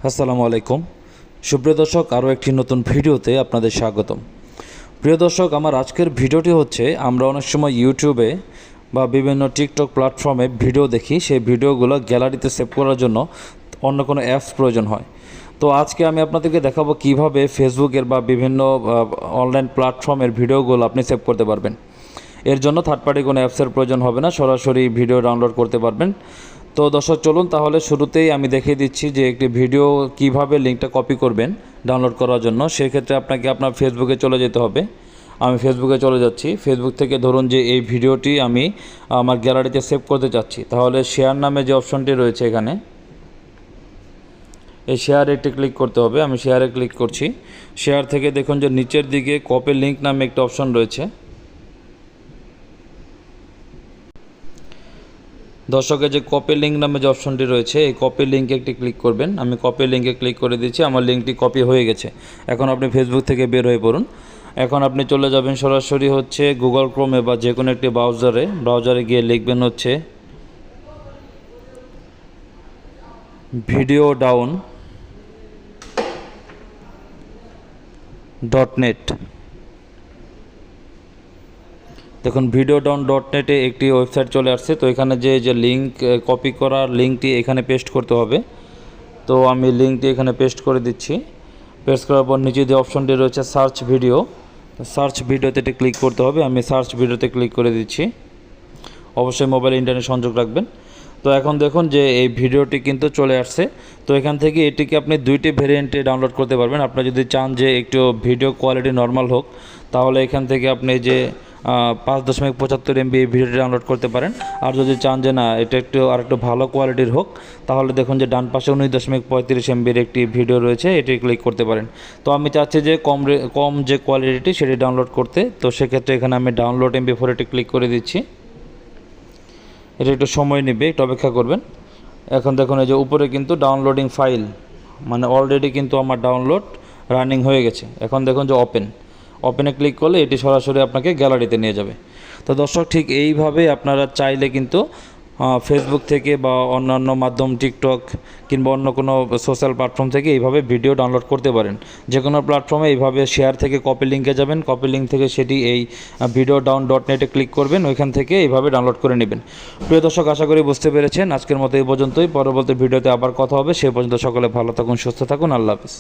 আসসালামু আলাইকুম সুপ্রিয় দর্শক, আরও একটি নতুন ভিডিওতে আপনাদের স্বাগতম। প্রিয় দর্শক, আমার আজকের ভিডিওটি হচ্ছে আমরা অনেক সময় ইউটিউবে বা বিভিন্ন টিকটক প্ল্যাটফর্মে ভিডিও দেখি, সেই ভিডিওগুলো গ্যালারিতে সেভ করার জন্য অন্য কোনো অ্যাপস প্রয়োজন হয়। তো আজকে আমি আপনাদেরকে দেখাবো কিভাবে ফেসবুকের বা বিভিন্ন অনলাইন প্ল্যাটফর্মের ভিডিওগুলো আপনি সেভ করতে পারবেন। এর জন্য থার্ড পার্টি কোনো অ্যাপসের প্রয়োজন হবে না, সরাসরি ভিডিও ডাউনলোড করতে পারবেন। তো দর্শক চলুন তাহলে শুরুতেই আমি দেখিয়ে দিচ্ছি যে একটি ভিডিও কিভাবে লিঙ্কটা কপি করবেন ডাউনলোড করার জন্য। সেক্ষেত্রে আপনাকে আপনার ফেসবুকে চলে যেতে হবে। আমি ফেসবুকে চলে যাচ্ছি। ফেসবুক থেকে ধরুন যে এই ভিডিওটি আমি আমার গ্যালারিতে সেভ করতে চাচ্ছি, তাহলে শেয়ার নামে যে অপশনটি রয়েছে এখানে, এই শেয়ারে একটি ক্লিক করতে হবে। আমি শেয়ারে ক্লিক করছি। শেয়ার থেকে দেখুন যে নিচের দিকে কপি লিঙ্ক নামে একটা অপশন রয়েছে। দর্শকের যে কপি লিঙ্ক নামে যে অপশনটি রয়েছে, এই কপি লিঙ্কে একটি ক্লিক করবেন। আমি কপি লিঙ্কে ক্লিক করে দিচ্ছি। আমার লিঙ্কটি কপি হয়ে গেছে। এখন আপনি ফেসবুক থেকে বের হয়ে পড়ুন। এখন আপনি চলে যাবেন সরাসরি হচ্ছে গুগল ক্রোমে বা যে কোনো একটি ব্রাউজারে গিয়ে লিখবেন হচ্ছে videodown.net। দেখুন videodown.net একটি ওয়েবসাইট চলে আসছে। তো এখানে যে লিঙ্ক কপি করার লিঙ্কটি এখানে পেস্ট করতে হবে। তো আমি লিঙ্কটি এখানে পেস্ট করে দিচ্ছি। পেস্ট করার পর নিচে যে অপশনটি রয়েছে সার্চ ভিডিওতে ক্লিক করতে হবে। আমি সার্চ ভিডিওতে ক্লিক করে দিচ্ছি। অবশ্যই মোবাইল ইন্টারনেট সংযোগ রাখবেন। তো এখন দেখুন যে এই ভিডিওটি কিন্তু চলে আসছে। তো এখান থেকে এটিকে আপনি দুইটি ভেরিয়েন্টে ডাউনলোড করতে পারবেন। আপনি যদি চান যে একটু ভিডিও কোয়ালিটি নর্মাল হোক, তাহলে এখান থেকে আপনি যে 5.75 MB এই ভিডিওটি ডাউনলোড করতে পারেন। আর যদি চান যে না এটা আরেকটু ভালো কোয়ালিটির হোক, তাহলে দেখুন যে ডান পাশে 19.35 MBর একটি ভিডিও রয়েছে, এটি ক্লিক করতে পারেন। তো আমি চাচ্ছি যে কম যে কোয়ালিটি সেটি ডাউনলোড করতে। তো সেক্ষেত্রে এখানে আমি ডাউনলোড MP4 এটি ক্লিক করে দিচ্ছি। এটা একটু সময় নেবে, একটু অপেক্ষা করবেন। এখন দেখুন এই যে উপরে কিন্তু ডাউনলোডিং ফাইল, মানে অলরেডি কিন্তু আমার ডাউনলোড রানিং হয়ে গেছে। এখন দেখুন যে ওপেনে ক্লিক করলে এটি সরাসরি আপনাকে গ্যালারিতে নিয়ে যাবে। তো দর্শক, ঠিক এইভাবে আপনারা চাইলে কিন্তু ফেসবুক থেকে বা অন্যান্য মাধ্যম টিকটক কিংবা অন্য কোনো সোশ্যাল প্ল্যাটফর্ম থেকে এইভাবে ভিডিও ডাউনলোড করতে পারেন। যে কোনো প্ল্যাটফর্মে এইভাবে শেয়ার থেকে কপি লিঙ্কে যাবেন, কপি লিঙ্ক থেকে সেটি এই videodown.net-এ ক্লিক করবেন, ওইখান থেকে এইভাবে ডাউনলোড করে নেবেন। প্রিয় দর্শক, আশা করি বুঝতে পেরেছেন। আজকের মতো এই পর্যন্তই। পরবর্তী ভিডিওতে আবার কথা হবে। সে পর্যন্ত সকলে ভালো থাকুন, সুস্থ থাকুন। আল্লাহ হাফেজ।